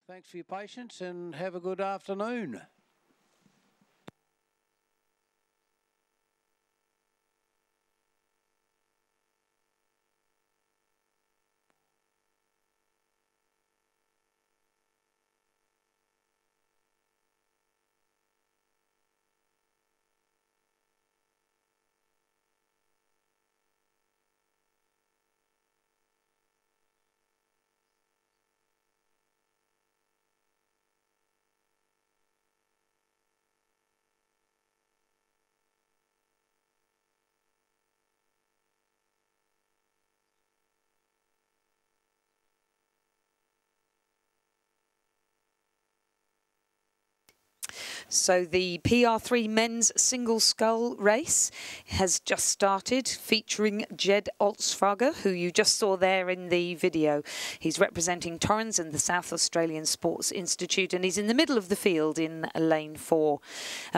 Thanks for your patience and have a good afternoon. So the PR3 men's single scull race has just started, featuring Jed Altsfager, who you just saw there in the video. He's representing Torrens and the South Australian Sports Institute, and he's in the middle of the field in lane 4.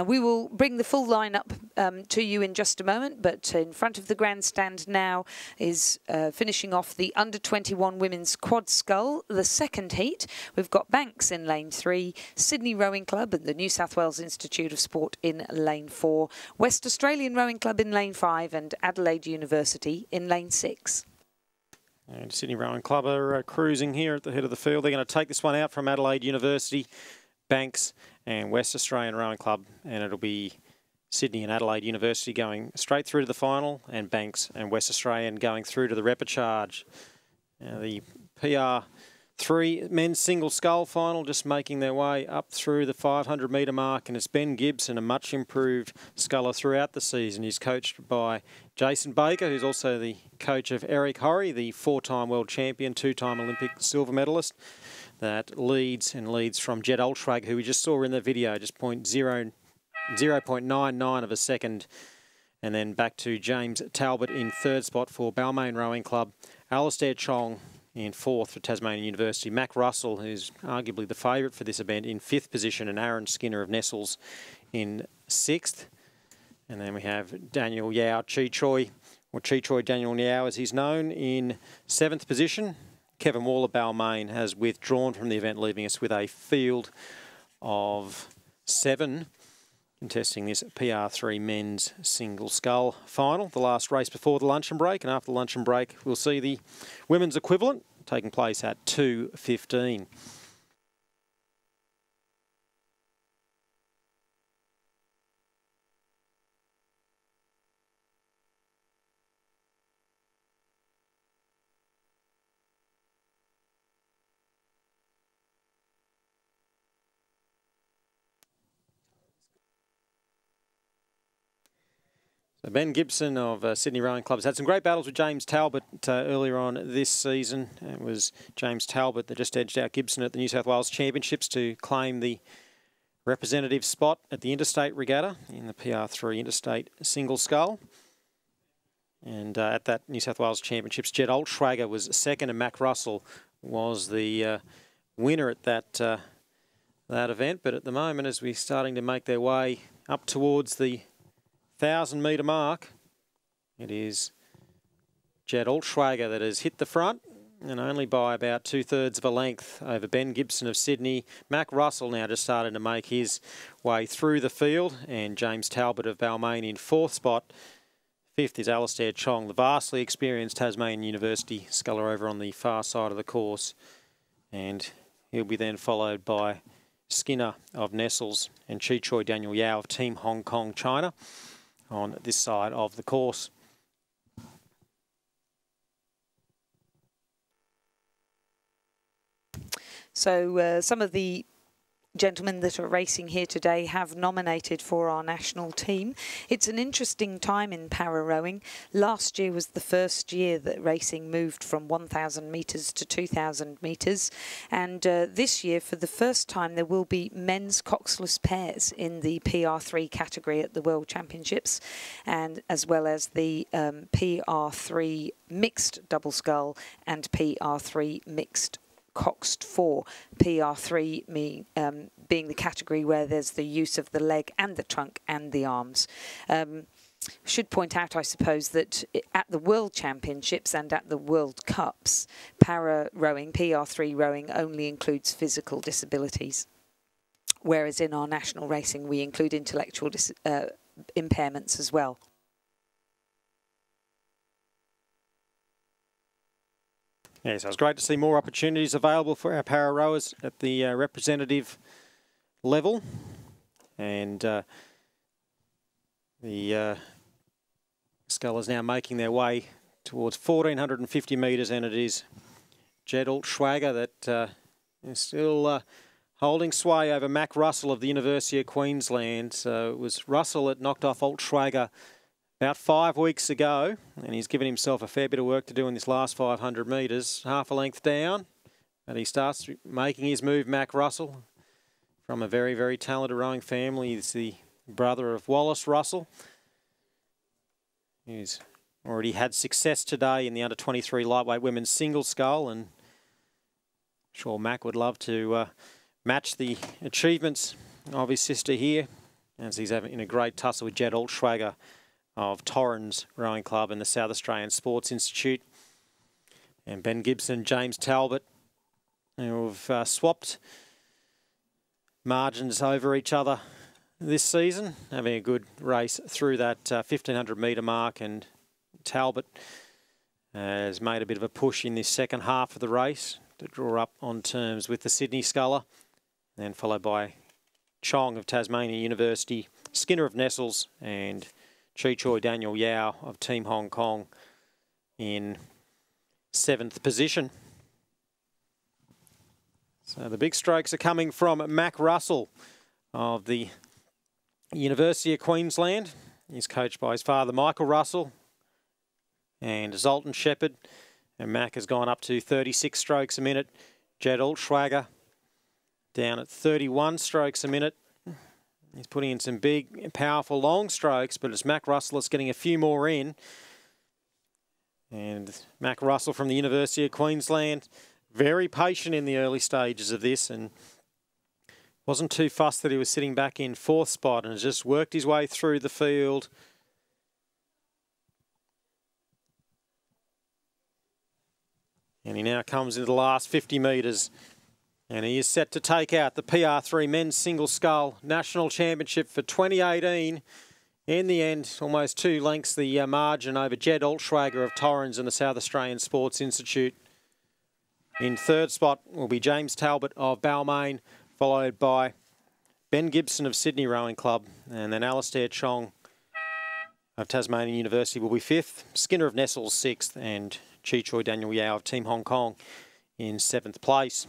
We will bring the full lineup to you in just a moment, but in front of the grandstand now is finishing off the under-21 women's quad scull, the second heat. We've got Banks in lane 3, Sydney Rowing Club and the New South Wales Institute of Sport in lane 4, West Australian Rowing Club in lane 5 and Adelaide University in lane 6. And Sydney Rowing Club are cruising here at the head of the field. They're going to take this one out from Adelaide University, Banks and West Australian Rowing Club, and it'll be Sydney and Adelaide University going straight through to the final, and Banks and West Australian going through to the repechage. Now the PR3 men's single scull final just making their way up through the 500 metre mark, and it's Ben Gibson, a much improved sculler throughout the season. He's coached by Jason Baker, who's also the coach of Eric Horry, the 4-time world champion, 2-time Olympic silver medalist. That leads from Jed Altsfager, who we just saw in the video, just 0.99 of a second. And then back to James Talbot in third spot for Balmain Rowing Club. Alastair Chong in fourth for Tasmanian University. Mac Russell, who's arguably the favourite for this event, in fifth position, and Aaron Skinner of Nestles in sixth. And then we have Daniel Yao Chi-Choi, or Chi-Choi Daniel Yao as he's known, in seventh position. Kevin Waller Balmain has withdrawn from the event, leaving us with a field of 7 contesting this PR3 men's single scull final. The last race before the luncheon break, and after the luncheon break we'll see the women's equivalent taking place at 2:15. Ben Gibson of Sydney Rowing Club has had some great battles with James Talbot earlier on this season. It was James Talbot that just edged out Gibson at the New South Wales Championships to claim the representative spot at the Interstate Regatta in the PR3 Interstate Single Scull. And at that New South Wales Championships, Jed Altsfager was second, and Mac Russell was the winner at that event. But at the moment, as we're starting to make their way up towards the 1,000 metre mark, it is Jed Altsfager that has hit the front, and only by about 2/3 of a length over Ben Gibson of Sydney. Mac Russell now just starting to make his way through the field, and James Talbot of Balmain in fourth spot. Fifth is Alastair Chong, the vastly experienced Tasmanian University sculler over on the far side of the course, and he'll be then followed by Skinner of Nestles and Chi-Choi Daniel Yao of Team Hong Kong China on this side of the course. So some of the gentlemen that are racing here today have nominated for our national team. It's an interesting time in para rowing. Last year was the first year that racing moved from 1,000 metres to 2,000 metres, and this year for the first time there will be men's coxless pairs in the PR3 category at the World Championships, and as well as the PR3 mixed double scull and PR3 mixed coxed 4, PR3 being the category where there's the use of the leg and the trunk and the arms. Should point out, I suppose, that at the World Championships and at the World Cups, para rowing, PR3 rowing, only includes physical disabilities, whereas in our national racing we include intellectual impairments as well. Yeah, so it's great to see more opportunities available for our para rowers at the representative level, and the scullers now making their way towards 1,450 metres, and it is Jed Altschwager that is still holding sway over Mac Russell of the University of Queensland. So it was Russell that knocked off Altschwager about 5 weeks ago, and he's given himself a fair bit of work to do in this last 500 metres. Half a length down, and he starts making his move, Mac Russell, from a very, very talented rowing family. He's the brother of Wallace Russell, who's already had success today in the under-23 lightweight women's single scull, and I'm sure Mac would love to match the achievements of his sister here, as he's having a great tussle with Jed Altschwager of Torrens Rowing Club and the South Australian Sports Institute, and Ben Gibson, James Talbot, who have swapped margins over each other this season, having a good race through that 1,500 metre mark, and Talbot has made a bit of a push in this second half of the race to draw up on terms with the Sydney sculler, then followed by Chong of Tasmania University, Skinner of Nestles, and Chi Daniel Yao of Team Hong Kong in 7th position. So the big strokes are coming from Mac Russell of the University of Queensland. He's coached by his father, Michael Russell, and Zoltan Shepherd. And Mac has gone up to 36 strokes a minute. Jed Altschwager down at 31 strokes a minute. He's putting in some big, powerful, long strokes, but it's Mac Russell that's getting a few more in. And Mac Russell from the University of Queensland, very patient in the early stages of this, and wasn't too fussed that he was sitting back in 4th spot, and has just worked his way through the field. And he now comes into the last 50 metres, and he is set to take out the PR3 Men's Single Scull National Championship for 2018. In the end, almost 2 lengths the margin over Jed Altschwager of Torrens and the South Australian Sports Institute. In 3rd spot will be James Talbot of Balmain, followed by Ben Gibson of Sydney Rowing Club, and then Alastair Chong of Tasmanian University will be 5th, Skinner of Nestles 6th, and Chi Daniel Yao of Team Hong Kong in 7th place.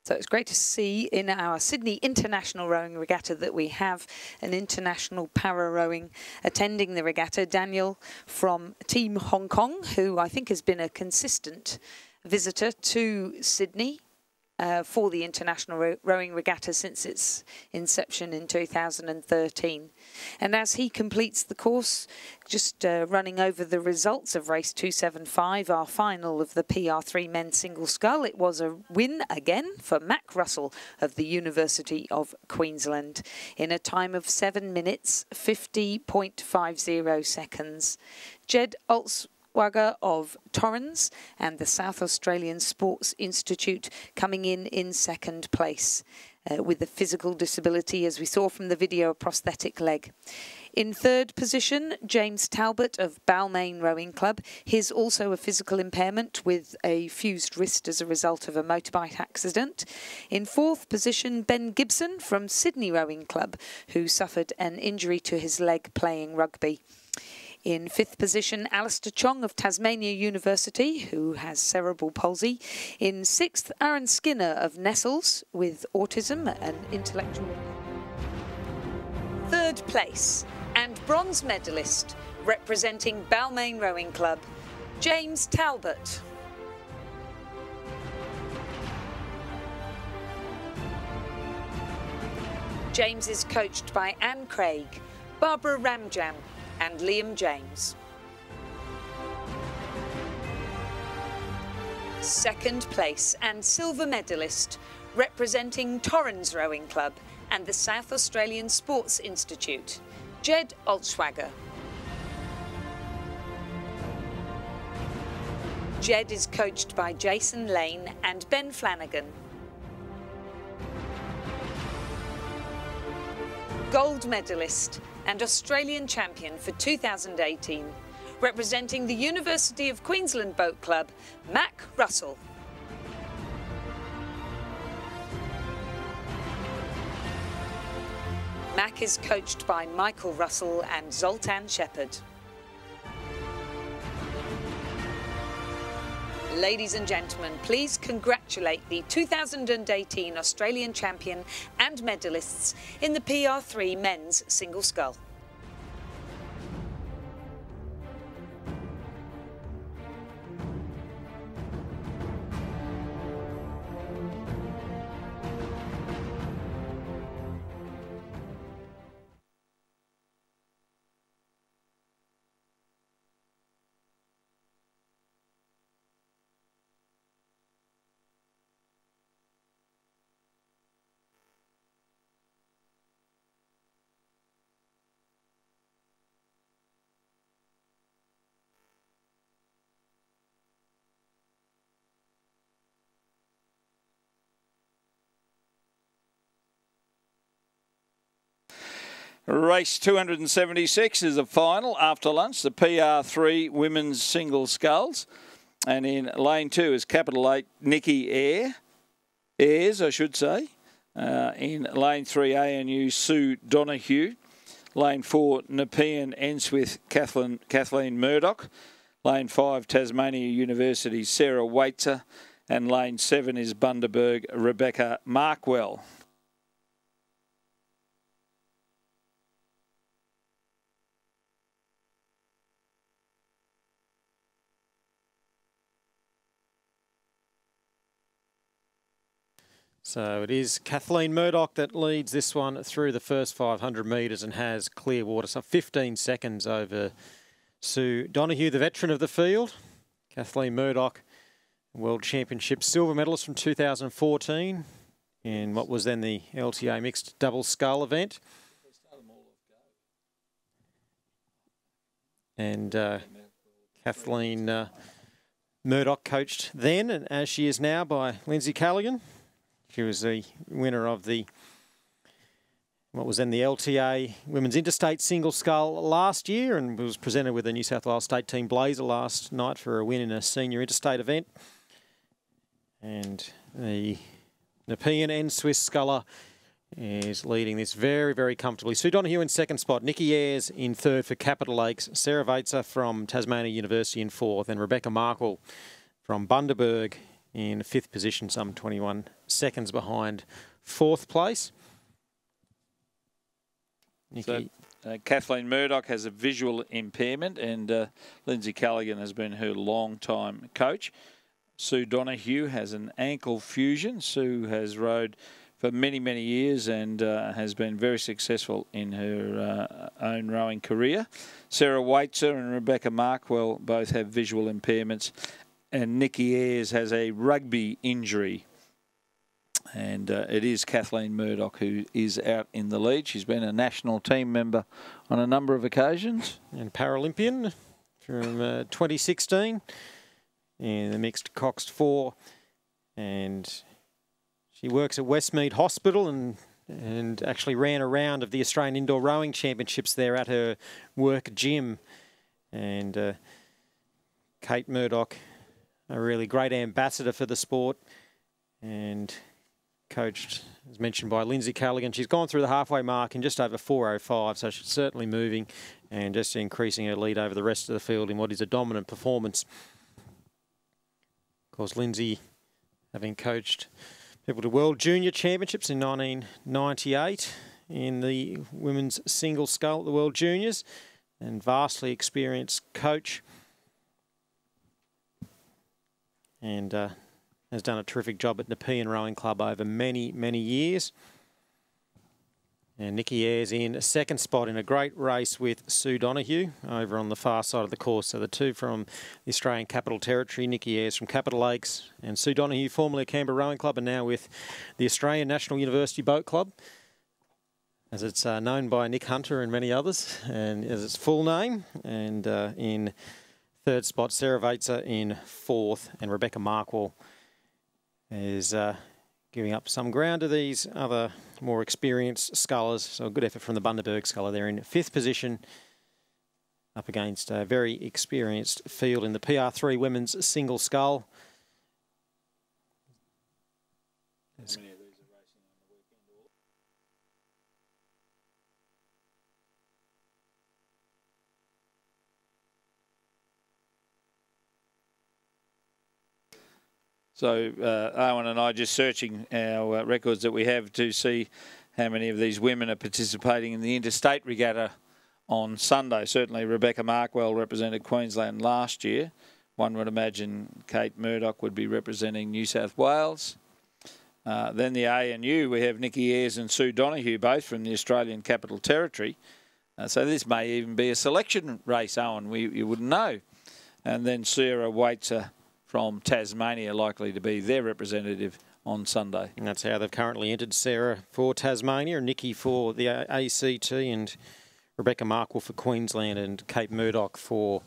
So it's great to see in our Sydney International Rowing Regatta that we have an international para rowing attending the regatta. Daniel from Team Hong Kong, who I think has been a consistent visitor to Sydney for the International Rowing Regatta since its inception in 2013. And as he completes the course, just running over the results of race 275, our final of the PR3 men's single scull, it was a win again for Mac Russell of the University of Queensland in a time of 7 minutes 50.50 seconds. Jed Altschwager of Torrens and the South Australian Sports Institute coming in 2nd place with a physical disability, as we saw from the video, a prosthetic leg. In 3rd position, James Talbot of Balmain Rowing Club. His also a physical impairment with a fused wrist as a result of a motorbike accident. In 4th position, Ben Gibson from Sydney Rowing Club, who suffered an injury to his leg playing rugby. In 5th position, Alistair Chong of Tasmania University, who has cerebral palsy. In 6th, Aaron Skinner of Nestles with autism and intellectual. 3rd place and bronze medalist representing Balmain Rowing Club, James Talbot. James is coached by Anne Craig, Barbara Ramjam and Liam James. 2nd place and silver medalist representing Torrens Rowing Club and the South Australian Sports Institute, Jed Altschwager. Jed is coached by Jason Lane and Ben Flanagan. Gold medalist and Australian champion for 2018, representing the University of Queensland Boat Club, Mac Russell. Mac is coached by Michael Russell and Zoltan Shepherd. Ladies and gentlemen, please congratulate the 2018 Australian champion and medalists in the PR3 men's single scull. Race 276 is the final after lunch, the PR3 women's single sculls. And in lane 2 is Capital 8, Nikki Ayres, I should say. In lane 3, ANU, Sue Donahue. Lane 4, Nepean ends with Kathleen Murdoch. Lane 5, Tasmania University, Sarah Waitzer. And lane 7 is Bundaberg, Rebecca Markwell. So it is Kathleen Murdoch that leads this one through the first 500 metres and has clear water. So 15 seconds over Sue Donahue, the veteran of the field. Kathleen Murdoch, World Championship silver medalist from 2014 in what was then the LTA mixed double scull event. And Kathleen Murdoch coached then, and as she is now, by Lindsay Callaghan. She was the winner of what was then the LTA Women's Interstate Single Scull last year, and was presented with the New South Wales State Team Blazer last night for a win in a senior interstate event. And the Nepean and Swiss sculler is leading this very, very comfortably. Sue Donahue in 2nd spot, Nikki Ayres in 3rd for Capital Lakes, Sarah Waitzer from Tasmania University in 4th, and Rebecca Markwell from Bundaberg in 5th position, some 21 seconds behind 4th place. Nikki. So, Kathleen Murdoch has a visual impairment, and Lindsay Callaghan has been her long-time coach. Sue Donahue has an ankle fusion. Sue has rowed for many, many years and has been very successful in her own rowing career. Sarah Waitzer and Rebecca Markwell both have visual impairments. And Nikki Ayres has a rugby injury. And it is Kathleen Murdoch who is out in the lead. She's been a national team member on a number of occasions. And Paralympian from 2016 in the mixed Coxed 4. And she works at Westmead Hospital and actually ran a round of the Australian Indoor Rowing Championships there at her work gym. And Kate Murdoch, a really great ambassador for the sport, and coached as mentioned by Lindsay Callaghan. She's gone through the halfway mark in just over 4:05, so she's certainly moving and just increasing her lead over the rest of the field in what is a dominant performance. Of course, Lindsay, having coached people to World Junior Championships in 1998 in the women's single scull at the World Juniors, and vastly experienced coach, and has done a terrific job at Nepean Rowing Club over many, many years. And Nikki Ayres in a second spot in a great race with Sue Donoghue over on the far side of the course. So the two from the Australian Capital Territory, Nikki Ayres from Capital Lakes, and Sue Donoghue, formerly of Canberra Rowing Club and now with the Australian National University Boat Club, as it's known by Nick Hunter and many others, and as its full name. And in third spot, Sarah Vaitzer in fourth, and Rebecca Markwell is giving up some ground to these other more experienced scullers. So a good effort from the Bundaberg sculler there in fifth position, up against a very experienced field in the PR3 women's single scull. So Owen and I just searching our records that we have to see how many of these women are participating in the interstate regatta on Sunday. Certainly Rebecca Markwell represented Queensland last year. One would imagine Kate Murdoch would be representing New South Wales. Then the ANU, we have Nikki Ayres and Sue Donoghue, both from the Australian Capital Territory. So this may even be a selection race, Owen, you wouldn't know. And then Sarah Waitzer from Tasmania, likely to be their representative on Sunday. And that's how they've currently entered: Sarah for Tasmania, Nikki for the ACT, and Rebecca Markwell for Queensland, and Kate Murdoch for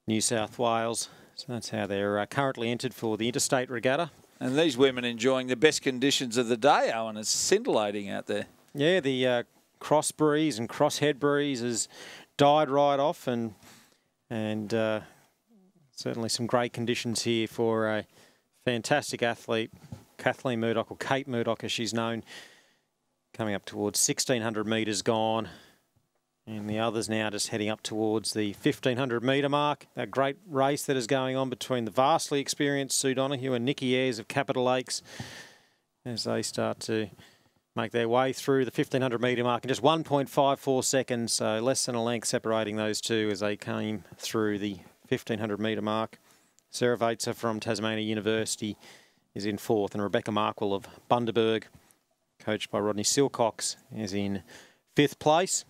New South Wales. So that's how they're currently entered for the interstate regatta. And these women enjoying the best conditions of the day, Owen. It's scintillating out there. Yeah, the cross breeze and crosshead breeze has died right off, and certainly some great conditions here for a fantastic athlete, Kathleen Murdoch, or Kate Murdoch as she's known, coming up towards 1,600 metres gone. And the others now just heading up towards the 1,500 metre mark. A great race that is going on between the vastly experienced Sue Donoghue and Nikki Ayres of Capital Lakes as they start to make their way through the 1,500 metre mark in just 1.54 seconds, so less than a length separating those two as they came through the 1,500 metre mark. Sarah Vaitzer from Tasmania University is in fourth, and Rebecca Markwell of Bundaberg, coached by Rodney Silcox, is in fifth place.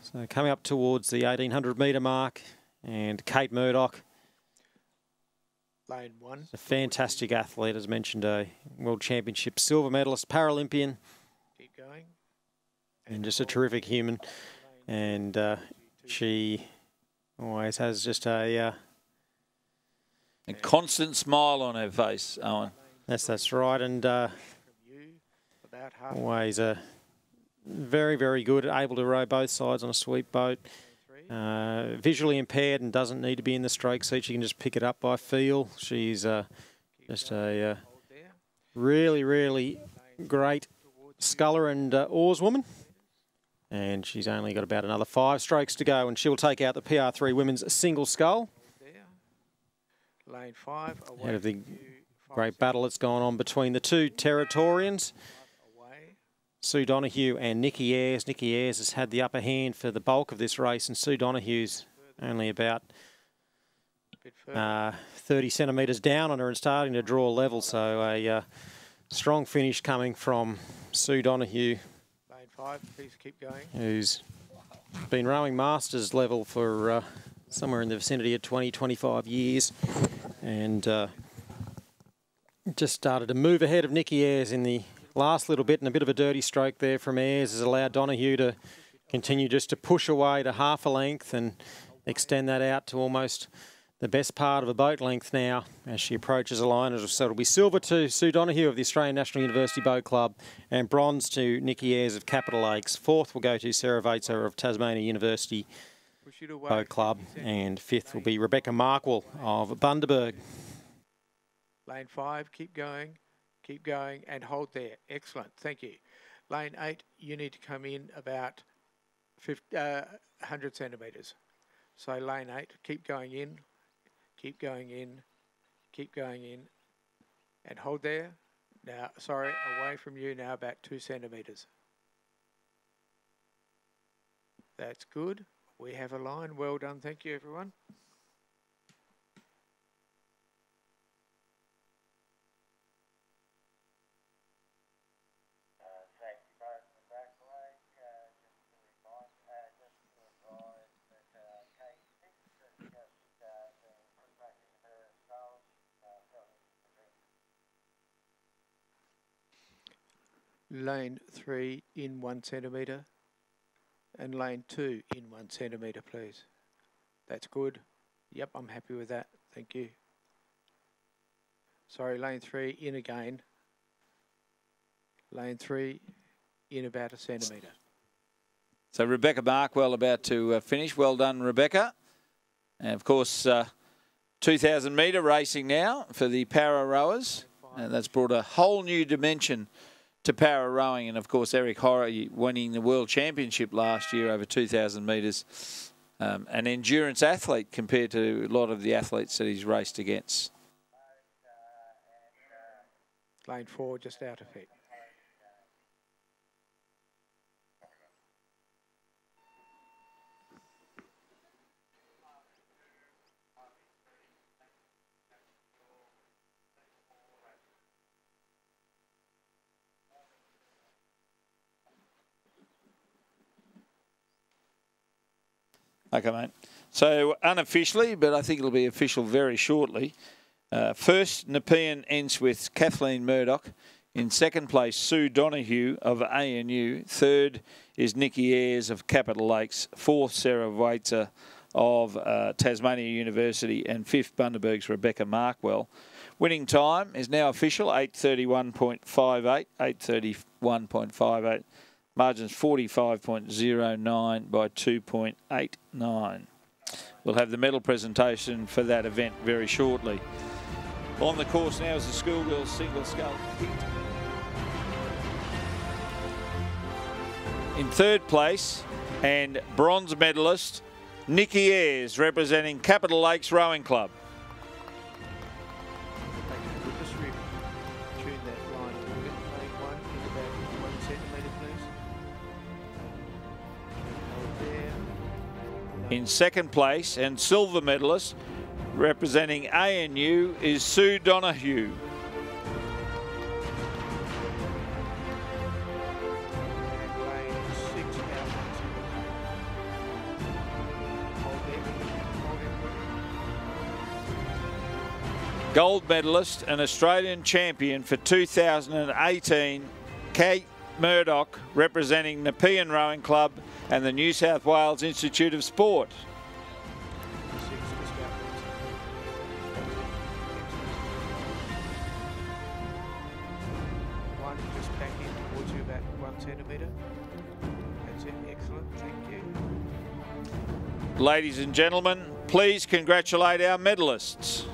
So coming up towards the 1,800 metre mark, and Kate Murdoch, Lane one. a fantastic athlete, as mentioned, a World Championship silver medalist, Paralympian, Keep going. and just a terrific human. And she always has just a constant smile on her face, Owen. that's right, and always very, very good, able to row both sides on a sweep boat. Visually impaired and doesn't need to be in the stroke seat. She can just pick it up by feel. She's just a really, really great sculler and oarswoman. And she's only got about another 5 strokes to go, and she'll take out the PR3 women's single scull. Lane 5. Out of the great battle that's gone on between the two Territorians, Sue Donoghue and Nikki Ayres. Nikki Ayres has had the upper hand for the bulk of this race, and Sue Donoghue's only about 30 centimetres down on her and starting to draw level. So a strong finish coming from Sue Donoghue, Lane 5, please keep going. who's been rowing masters level for somewhere in the vicinity of 20, 25 years, and just started to move ahead of Nikki Ayres in the last little bit, and a bit of a dirty stroke there from Ayres has allowed Donoghue to continue just to push away to half a length and extend that out to almost the best part of a boat length now as she approaches the line. So it'll be silver to Sue Donoghue of the Australian National University Boat Club and bronze to Nikki Ayres of Capital Lakes. Fourth will go to Sarah Vaitzer of Tasmania University Boat Club, and fifth will be Rebecca Markwell of Bundaberg. Lane 5, keep going, and hold there. Excellent, thank you. Lane 8, you need to come in about 100 centimetres. So lane 8, keep going in, and hold there. Now, sorry, away from you now about 2 centimetres. That's good. We have a line. Well done. Thank you, everyone. Lane 3 in 1 centimetre and lane 2 in 1 centimetre, please. That's good. Yep, I'm happy with that. Thank you. Sorry, lane 3 in again. Lane 3 in about 1 centimetre. So Rebecca Markwell about to finish. Well done, Rebecca. And of course, 2,000 metre racing now for the para rowers. And that's brought a whole new dimension to para rowing, and of course Eric Horry winning the World Championship last year over 2,000 metres. An endurance athlete compared to a lot of the athletes that he's raced against. Lane 4 just out of it. Okay, mate. So unofficially, but I think it'll be official very shortly. First, Nepean ends with Kathleen Murdoch. In second place, Sue Donoghue of ANU. Third is Nikki Ayres of Capital Lakes. Fourth, Sarah Vaitzer of Tasmania University. And fifth, Bundaberg's Rebecca Markwell. Winning time is now official, 8:31.58, 8:31.58. Margins 45.09 by 2.89. We'll have the medal presentation for that event very shortly. On the course now is the schoolgirls single scull heat. In third place and bronze medalist Nikki Ayres representing Capital Lakes Rowing Club. In second place and silver medalist representing ANU is Sue Donoghue. Gold medalist and Australian champion for 2018, Kate Murdoch representing Nepean Rowing Club and the New South Wales Institute of Sport. One just back in towards you about 1 centimetre. That's it, excellent, thank you. Ladies and gentlemen, please congratulate our medalists.